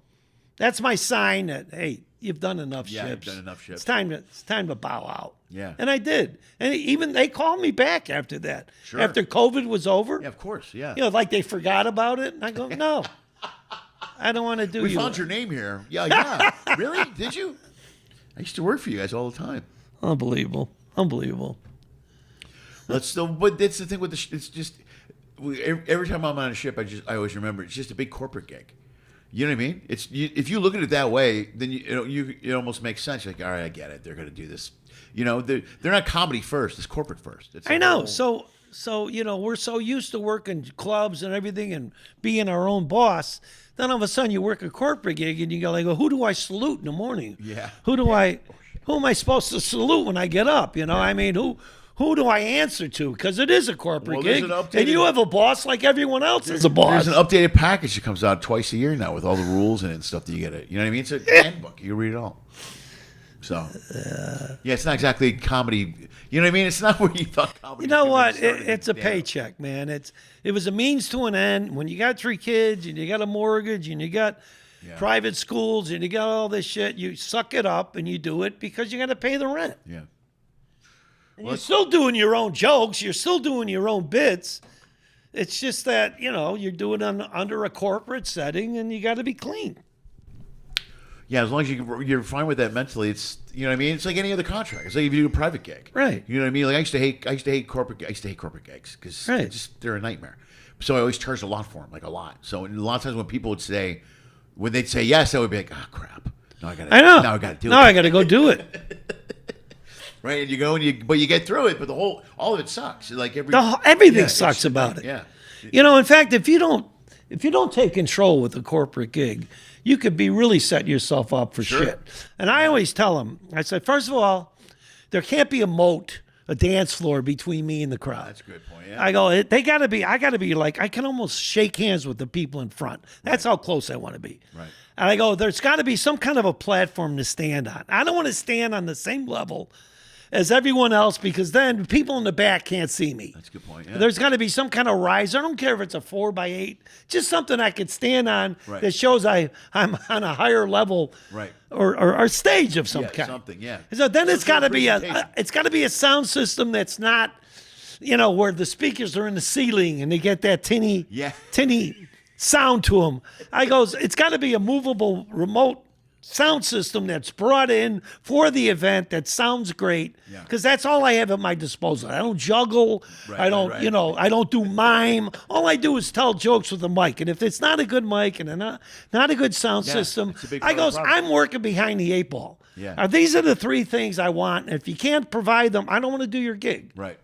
That's my sign that, hey, you've done enough ships. You've done enough ships. It's time to bow out. Yeah. And I did. And even they called me back after that. Sure. After COVID was over. Yeah, of course, yeah. Like they forgot about it. And I go, no. I don't want to do We found your name here. Yeah. Really? Did you? I used to work for you guys all the time. Unbelievable. But that's the thing with it's just every time I'm on a ship, I always remember it's just a big corporate gig. You know what I mean? If you look at it that way, then it almost makes sense. You're like, all right, I get it. They're going to do this. They're not comedy first. It's corporate first. I know. So we're so used to working clubs and everything and being our own boss. Then all of a sudden you work a corporate gig and you go like, who do I salute in the morning? Yeah. Who am I supposed to salute when I get up? I mean, who do I answer to? Because it is a corporate gig, and you have a boss like everyone else is a boss. There's an updated package that comes out twice a year now with all the rules in it and stuff that you get. You know what I mean? It's a handbook. You read it all. So, it's not exactly comedy. You know what I mean? It's not where you thought comedy. You know what? It's a paycheck, man. It was a means to an end. When you got 3 kids and you got a mortgage and you got private schools and you got all this shit, you suck it up and you do it because you got to pay the rent. Yeah. And you're still doing your own jokes. You're still doing your own bits. It's just that, you're doing it under a corporate setting and you got to be clean. Yeah, as long as you're fine with that mentally, it's what I mean. It's like any other contract. It's like if you do a private gig, right? You know what I mean? Like I used to hate corporate gigs because they're a nightmare. So I always charged a lot for them, like a lot. So a lot of times when they'd say yes, I would be like, oh crap, now I got to do it. Now I got to go do it. Right, and you go but you get through it, but all of it sucks. Like everything sucks about it. Yeah. In fact, if you don't take control with a corporate gig, you could be really setting yourself up for shit. And I always tell them, I said, first of all, there can't be a moat, a dance floor between me and the crowd. That's a good point. Yeah. I go, I got to be like, I can almost shake hands with the people in front. That's how close I want to be. Right. And I go, there's got to be some kind of a platform to stand on. I don't want to stand on the same level as everyone else because then people in the back can't see me. That's a good point. Yeah. There's got to be some kind of rise. I don't care if it's a 4x8, just something I could stand on that shows I'm on a higher level, or stage of some kind. Something, yeah. So then it's got to be a sound system that's not, where the speakers are in the ceiling and they get that tinny sound to them. I goes, it's got to be a movable remote sound system that's brought in for the event that sounds great because that's all I have at my disposal. I don't juggle. I don't, I don't do mime. All I do is tell jokes with a mic. And if it's not a good mic and not a good sound system, I goes, I'm working behind the 8 ball. Yeah. These are the 3 things I want. And if you can't provide them, I don't want to do your gig. Right.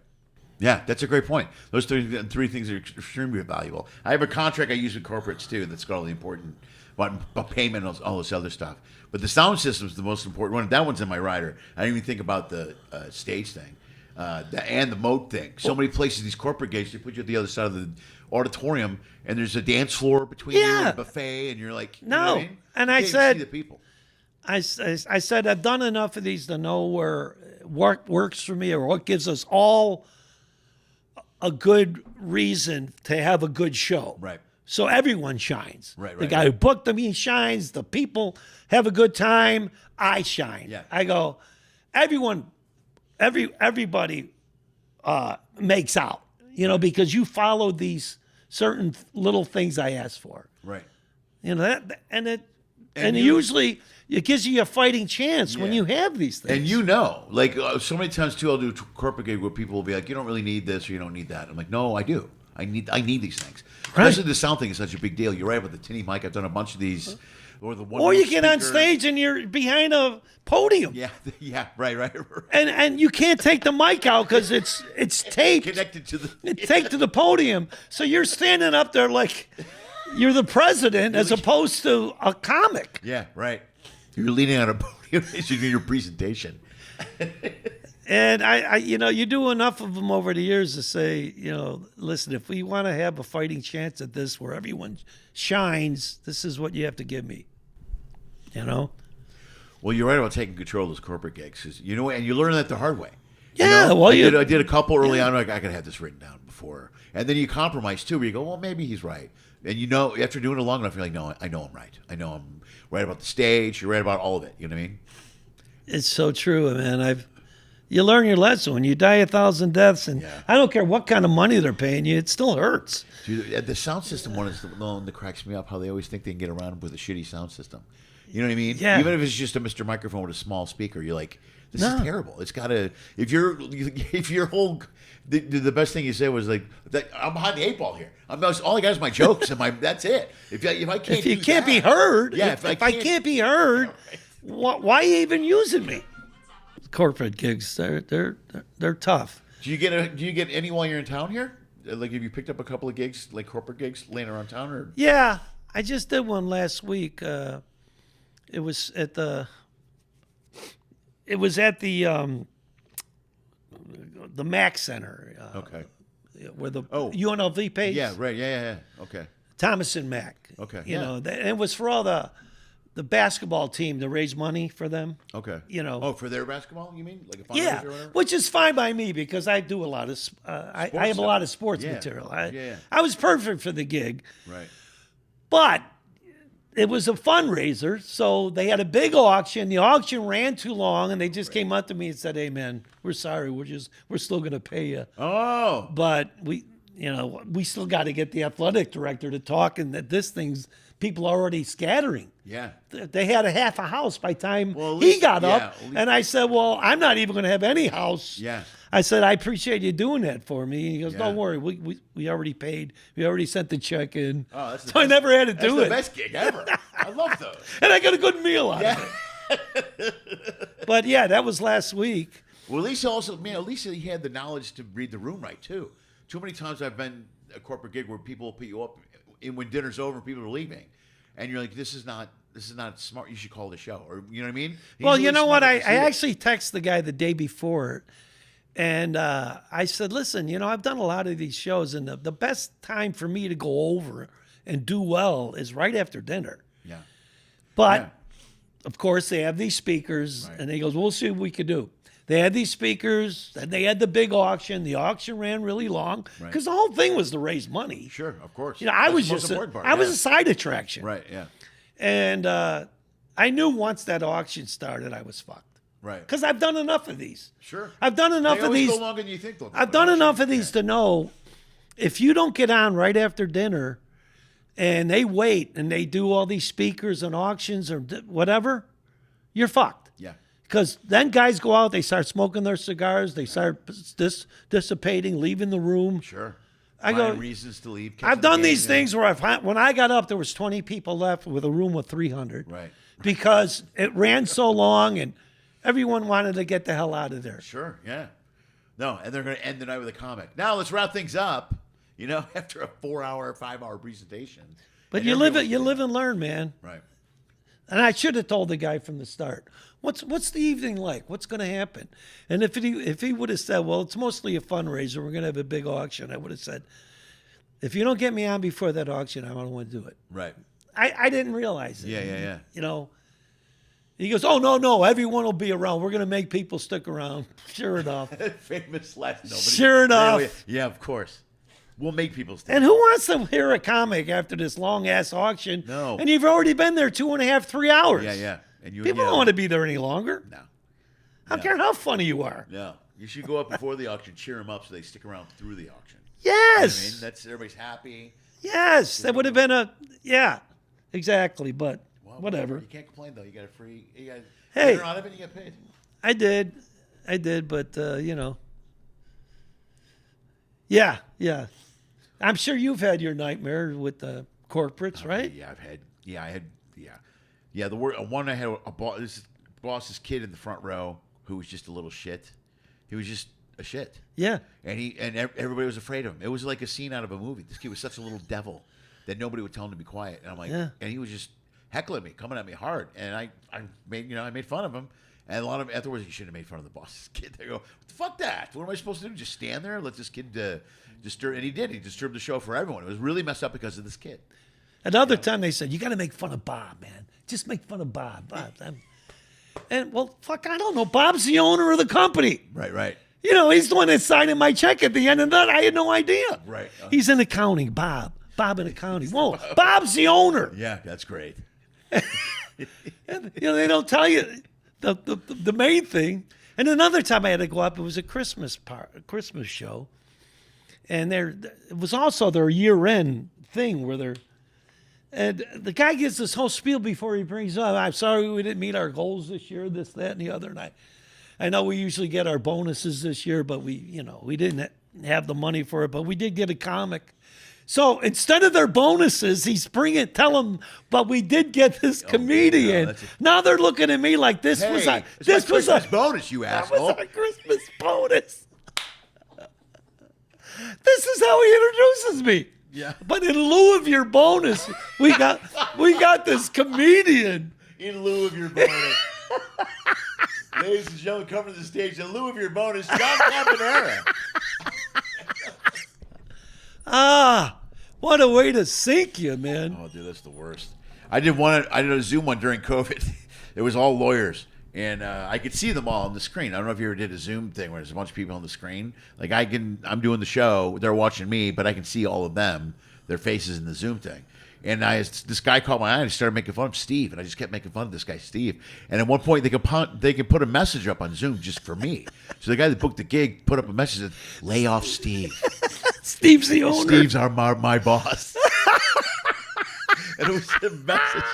Yeah, that's a great point. Those three things are extremely valuable. I have a contract I use with corporates too that's got all the important about payment and all this other stuff. But the sound system is the most important one. That one's in my rider. I didn't even think about the stage thing and the mode thing. So many places, these corporate gigs, they put you at the other side of the auditorium, and there's a dance floor between you and a buffet, and you're like, you know what I mean? And I said, see the people. I said, I've done enough of these to know where what works for me or what gives us all a good reason to have a good show. Right. So everyone shines. Right. The guy who booked them, he shines. The people have a good time. I shine. Yeah. I go, everybody makes out, because you followed these certain little things I asked for. Right. And usually it gives you a fighting chance when you have these things. And like so many times too, I'll do a corporate gig where people will be like, you don't really need this or you don't need that. I'm like, no, I do. I need these things. Right. Especially the sound thing is such a big deal. You're right about the tinny mic. I've done a bunch of these. Or you get on stage and you're behind a podium. Yeah, right. And you can't take the mic out because it's taped. Connected to the... It's taped to the podium. So you're standing up there like you're the president as opposed to a comic. Yeah, right. You're leaning on a podium as you do your presentation. And I you do enough of them over the years to say, listen, if we want to have a fighting chance at this where everyone shines, this is what you have to give me. Well, you're right about taking control of those corporate gigs, and you learn that the hard way. Yeah, I did a couple early on. Like, I could have this written down before, and then you compromise too, where you go, well, maybe he's right, and after doing it long enough, you're like, no, I know I'm right. I know I'm right about the stage. You're right about all of it. You know what I mean? It's so true, man. You learn your lesson. When you die 1,000 deaths, and I don't care what kind of money they're paying you, it still hurts. Dude, the sound system one is the one that cracks me up, how they always think they can get around with a shitty sound system. You know what I mean? Yeah. Even if it's just a Mr. Microphone with a small speaker, you're like, this is terrible. It's got to, if your whole, the best thing you said was like, I'm behind the 8 ball here. All I got is my jokes, and that's it. If you can't be heard, if I can't be heard, why are you even using me? Corporate gigs, they're tough. Do you get any while you're in town here? Like, have you picked up a couple of gigs, like corporate gigs, laying around town, or? Yeah, I just did one last week. It was at the Mac Center. Okay. Where the UNLV pays. Yeah, right. Yeah. Okay. Thomas and Mac. Okay. It was for all the basketball team to raise money for them. Okay. For their basketball, you mean? Like a fundraiser or whatever? Which is fine by me because I do a lot of I have a lot of sports material. I was perfect for the gig. Right. But it was a fundraiser, so they had a big auction. The auction ran too long, and they just came up to me and said, "Hey, man, we're sorry. We're still going to pay you. Oh, but we still got to get the athletic director to talk, and that this thing's people are already scattering. Yeah, they had a half a house by the time he got up, and I said, "Well, I'm not even going to have any house." Yeah. I said, I appreciate you doing that for me. And he goes, don't worry, we already paid. We already sent the check in. Oh, so I never had to do it. That's the best gig ever. I love those. And I got a good meal out of it. But yeah, that was last week. Well, at least he had the knowledge to read the room right too. Too many times I've been a corporate gig where people put you up when dinner's over and people are leaving, and you're like, this is not smart. You should call the show, or you know what I mean? Well, you know what? I actually texted the guy the day before. And I said, listen, I've done a lot of these shows, and the best time for me to go over and do well is right after dinner. Yeah. But, of course, they have these speakers, Right. and they goes, we'll see what we can do. They had these speakers, and they had the big auction. The auction ran really long because the whole thing was to raise money. Sure, of course. You know, I was That's just the most important part, I was a side attraction. Right, yeah. And I knew once that auction started, I was fucked. Right. Because I've done enough of these. Sure. I've done enough They of always these. go longer than you think they'll go. I've done enough of these to know if you don't get on right after dinner and they wait and they do all these speakers and auctions or whatever, you're fucked. Yeah. Because then guys go out, they start smoking their cigars, they start dissipating, leaving the room. Sure. I Finding go. reasons to leave. I've done these things where when I got up, there was 20 people left with a room of 300. Right. Because it ran so long and everyone wanted to get the hell out of there. Sure, yeah. No, and they're going to end the night with a comic. Now let's wrap things up. You know, after a 4-hour, 5-hour presentation. But And you live everyone's and learn, man. Right. And I should have told the guy from the start, what's the evening like? What's going to happen? And if he would have said, well, it's mostly a fundraiser, we're going to have a big auction, I would have said, if you don't get me on before that auction, I don't want to do it. Right. I didn't realize it. Yeah. You know, he goes, oh, no, everyone will be around. We're going to make people stick around. Sure enough. Famous last nobody. Sure enough. Yeah, of course. We'll make people stay. And who wants to hear a comic after this long-ass auction? No. And you've already been there 2.5, 3 hours. Yeah. And People don't want to be there any longer. No. I don't care how funny you are. No. You should go up before the auction, cheer them up so they stick around through the auction. Yes. You know what I mean? That's everybody's happy. Yes. That would have been exactly. But Well, whatever. You can't complain, though. You got a free, Hey. dinner out of it, you get paid. I did, but, you know. Yeah. I'm sure you've had your nightmare with the corporates, right? Yeah, Yeah, the one I had a boss's kid in the front row who was just a little shit. He was just a shit. Yeah. And everybody was afraid of him. It was like a scene out of a movie. This kid was such a little devil that nobody would tell him to be quiet. And I'm like, and he was just heckling me, coming at me hard. And I made fun of him. And a lot of afterwards, you shouldn't have made fun of the boss's kid. They go, fuck that. What am I supposed to do? Just stand there and let this kid disturb? And he did. He disturbed the show for everyone. It was really messed up because of this kid. Another time they said, you got to make fun of Bob, man. Just make fun of Bob. And, well, fuck, I don't know. Bob's the owner of the company. Right. You know, he's the one that's signing my check at the end of that. I had no idea. Right. He's in accounting, Bob in accounting. Whoa, Bob's the owner. Yeah, that's great. And, you know, they don't tell you the main thing. And another time I had to go up, it was a Christmas show. And it was also their year-end thing where and the guy gives this whole spiel before he brings up, I'm sorry we didn't meet our goals this year, this, that, and the other. And I know we usually get our bonuses this year, but we didn't have the money for it, but we did get a comic. So instead of their bonuses, tell them, but we did get this comedian. Now they're looking at me like this was a Christmas bonus, you asshole. That was a Christmas bonus. This is how he introduces me. Yeah. But in lieu of your bonus, we got this comedian. In lieu of your bonus. Ladies and gentlemen, coming to the stage, in lieu of your bonus, John Caponera. What a way to sink you, man. Oh, dude, that's the worst. I did a Zoom one during COVID. It was all lawyers. And I could see them all on the screen. I don't know if you ever did a Zoom thing where there's a bunch of people on the screen. Like I'm doing the show, they're watching me, but I can see all of them, their faces in the Zoom thing. And this guy caught my eye and I started making fun of Steve. And I just kept making fun of this guy, Steve. And at one point, they could put a message up on Zoom just for me. So the guy that booked the gig put up a message that said, lay off Steve. Steve's the owner. Steve's my boss. And it was a message.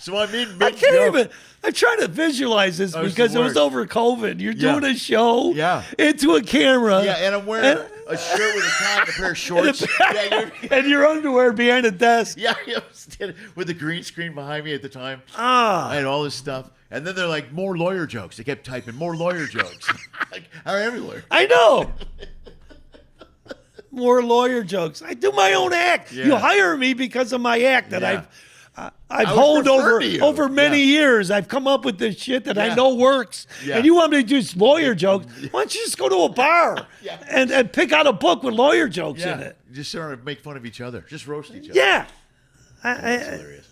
So I'm in mid-show. I'm trying to visualize this because it was over COVID. You're doing a show into a camera. Yeah, and I'm wearing a shirt with a tie and a pair of shorts. And your underwear behind a desk. Yeah, with the green screen behind me at the time. I had all this stuff. And then they're like, more lawyer jokes. They kept typing, more lawyer jokes. Like, how are every lawyer? I know. More lawyer jokes. I do my own act. Yeah. You hire me because of my act that I've honed over many years. I've come up with this shit that I know works. Yeah. And you want me to do lawyer jokes? Why don't you just go to a bar and pick out a book with lawyer jokes in it? Just sort of make fun of each other. Just roast each other. Yeah. That's hilarious.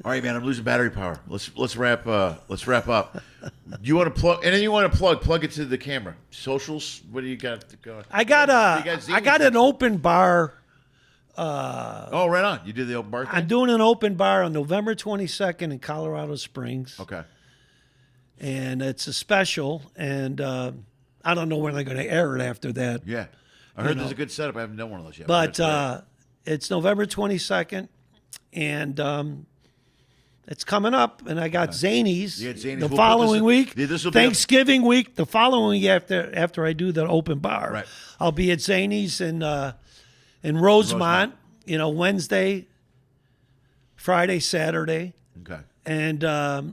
All right, man. I'm losing battery power. Let's wrap up. Do you want to plug? And then you want to plug it to the camera. Socials. What do you got to go? I got an open bar. Oh, right on. You did the open bar thing? I'm doing an open bar on November 22nd in Colorado Springs. Okay. And it's a special, and I don't know when they're going to air it after that. Yeah. I heard there's a good setup. I haven't done one of those yet. But it's November 22nd, and it's coming up, and I got Zanies the following week. Thanksgiving week, the following week after I do the open bar. Right. I'll be at Zanies in Rosemont, Wednesday, Friday, Saturday. Okay. And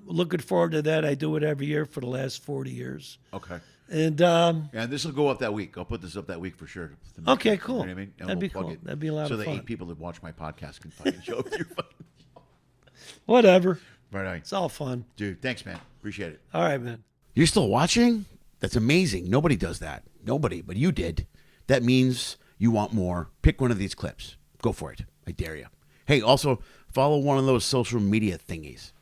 looking forward to that. I do it every year for the last 40 years. Okay. And this will go up that week. I'll put this up that week for sure. Okay, cool. You know what I mean? And That'd be cool. That'd be a lot of fun. So the 8 people that watch my podcast can fucking show up to your fucking Whatever. Right on. It's all fun. Dude, thanks, man. Appreciate it. All right, man. You're still watching? That's amazing. Nobody does that. Nobody, but you did. That means you want more. Pick one of these clips. Go for it. I dare you. Hey, also follow one of those social media thingies.